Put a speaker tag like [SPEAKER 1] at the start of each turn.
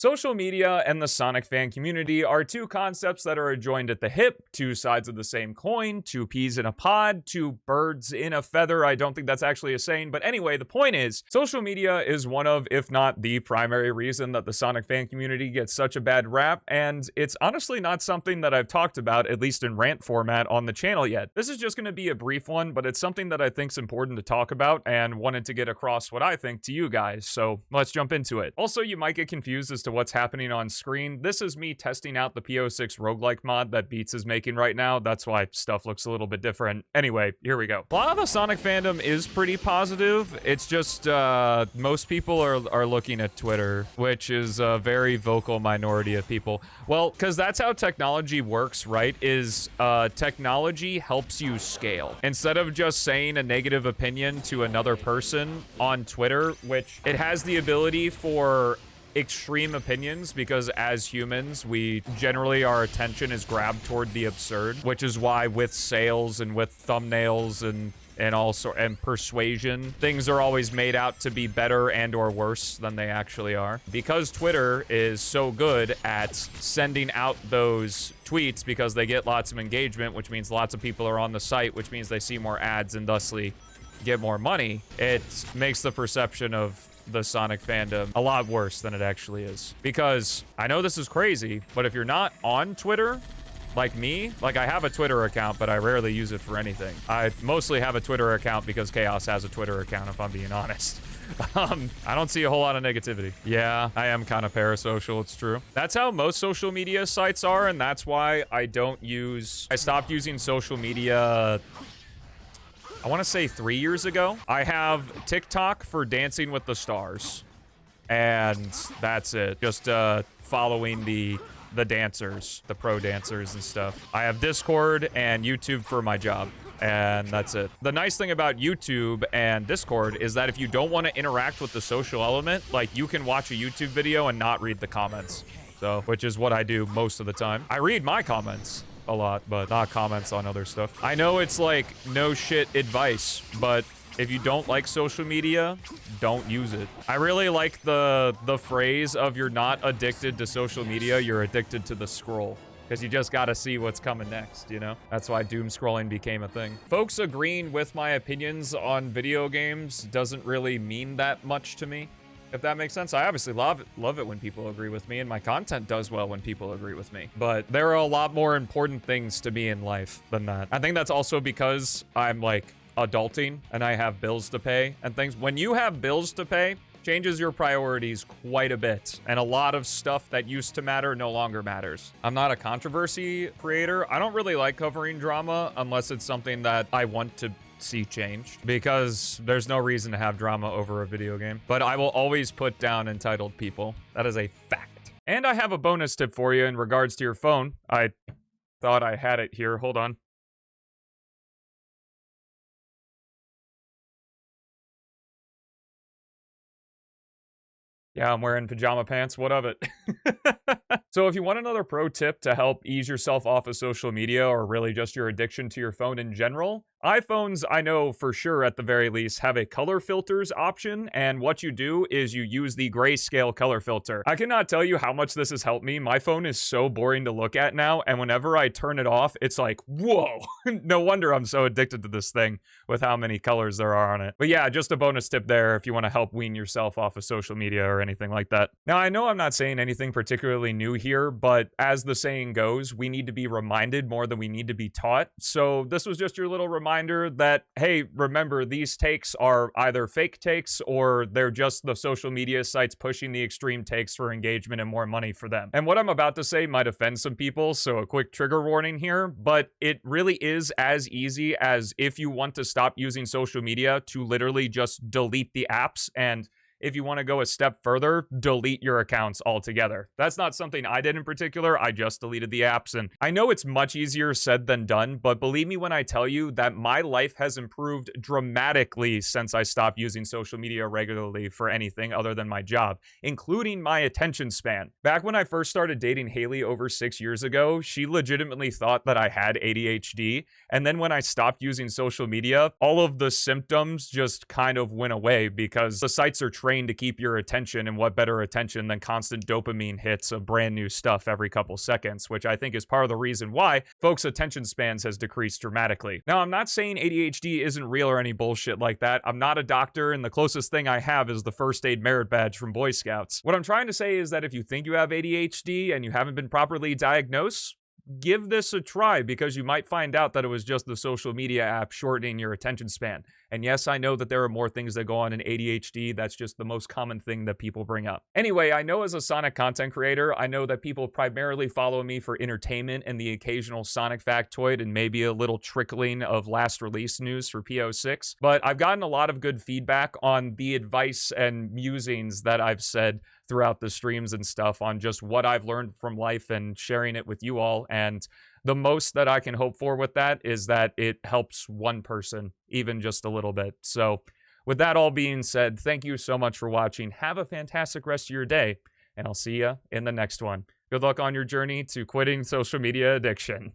[SPEAKER 1] Social media and the Sonic fan community are two concepts that are joined at the hip, two sides of the same coin, two peas in a pod, two birds in a feather. I don't think that's actually a saying, but anyway, the point is, social media is one of, if not the primary reason that the Sonic fan community gets such a bad rap, and it's honestly not something that I've talked about, at least in rant format, on the channel yet. This is just going to be a brief one, but it's something that I think is important to talk about, and wanted to get across what I think to you guys, so let's jump into it. Also, you might get confused as to what's happening on screen. This is me testing out the PO6 roguelike mod that Beats is making right now. That's why stuff looks a little bit different. Anyway, here we go. A lot of the Sonic fandom is pretty positive. It's just most people are looking at Twitter, which is a very vocal minority of people. Well, because that's how technology works, right? Is technology helps you scale. Instead of just saying a negative opinion to another person on Twitter, which it has the ability for extreme opinions, because as humans, we generally, our attention is grabbed toward the absurd, which is why with sales and with thumbnails and persuasion, things are always made out to be better and or worse than they actually are. Because Twitter is so good at sending out those tweets, because they get lots of engagement, which means lots of people are on the site, which means they see more ads and thusly get more money, it makes the perception of the Sonic fandom a lot worse than it actually is. Because I know this is crazy, but if you're not on Twitter, like me, like I have a Twitter account, but I rarely use it for anything. I mostly have a Twitter account because Chaos has a Twitter account, if I'm being honest. I don't see a whole lot of negativity. Yeah, I am kind of parasocial, it's true. That's how most social media sites are, and that's why I stopped using social media, I want to say 3 years ago. I have TikTok for Dancing with the Stars, and that's it. Just following the dancers, the pro dancers and stuff. I have Discord and YouTube for my job, and that's it. The nice thing about YouTube and Discord is that if you don't want to interact with the social element, like, you can watch a YouTube video and not read the comments. So, which is what I do most of the time. I read my comments a lot, but not comments on other stuff. I know it's like no shit advice, but if you don't like social media, don't use it. I really like the phrase of you're not addicted to social media, you're addicted to the scroll. Because you just gotta see what's coming next, you know? That's why doom scrolling became a thing. Folks agreeing with my opinions on video games doesn't really mean that much to me, if that makes sense. I obviously love it when people agree with me, and my content does well when people agree with me. But there are a lot more important things to me in life than that. I think that's also because I'm, like, adulting and I have bills to pay and things. When you have bills to pay, changes your priorities quite a bit, and a lot of stuff that used to matter no longer matters. I'm not a controversy creator. I don't really like covering drama unless it's something that I want to see changed, because there's no reason to have drama over a video game. But I will always put down entitled people. That is a fact. And I have a bonus tip for you in regards to your phone. I thought I had it here. Hold on. Yeah, I'm wearing pajama pants. What of it? So if you want another pro tip to help ease yourself off of social media, or really just your addiction to your phone in general, iPhones, I know for sure at the very least, have a color filters option, and what you do is you use the grayscale color filter. I cannot tell you how much this has helped me. My phone is so boring to look at now, and whenever I turn it off, it's like, whoa! No wonder I'm so addicted to this thing with how many colors there are on it. But yeah, just a bonus tip there if you want to help wean yourself off of social media or anything like that. Now, I know I'm not saying anything particularly new here, but as the saying goes, we need to be reminded more than we need to be taught. So this was just your little reminder that, hey, remember, these takes are either fake takes or they're just the social media sites pushing the extreme takes for engagement and more money for them. And what I'm about to say might offend some people, so a quick trigger warning here, but it really is as easy as, if you want to stop using social media, to literally just delete the apps, and if you want to go a step further, delete your accounts altogether. That's not something I did in particular. I just deleted the apps, and I know it's much easier said than done, but believe me when I tell you that my life has improved dramatically since I stopped using social media regularly for anything other than my job, including my attention span. Back when I first started dating Haley over 6 years ago, she legitimately thought that I had ADHD, and then when I stopped using social media, all of the symptoms just kind of went away because the sites are trained to keep your attention, and what better attention than constant dopamine hits of brand new stuff every couple seconds, which I think is part of the reason why folks' attention spans has decreased dramatically. Now, I'm not saying ADHD isn't real or any bullshit like that. I'm not a doctor, and the closest thing I have is the first aid merit badge from Boy Scouts. What I'm trying to say is that if you think you have ADHD and you haven't been properly diagnosed, give this a try, because you might find out that it was just the social media app shortening your attention span. And yes, I know that there are more things that go on in ADHD. That's just the most common thing that people bring up. Anyway, I know as a Sonic content creator, I know that people primarily follow me for entertainment and the occasional Sonic factoid and maybe a little trickling of last release news for PO6. But I've gotten a lot of good feedback on the advice and musings that I've said throughout the streams and stuff on just what I've learned from life and sharing it with you all. And the most that I can hope for with that is that it helps one person, even just a little bit. So with that all being said, thank you so much for watching. Have a fantastic rest of your day, and I'll see you in the next one. Good luck on your journey to quitting social media addiction.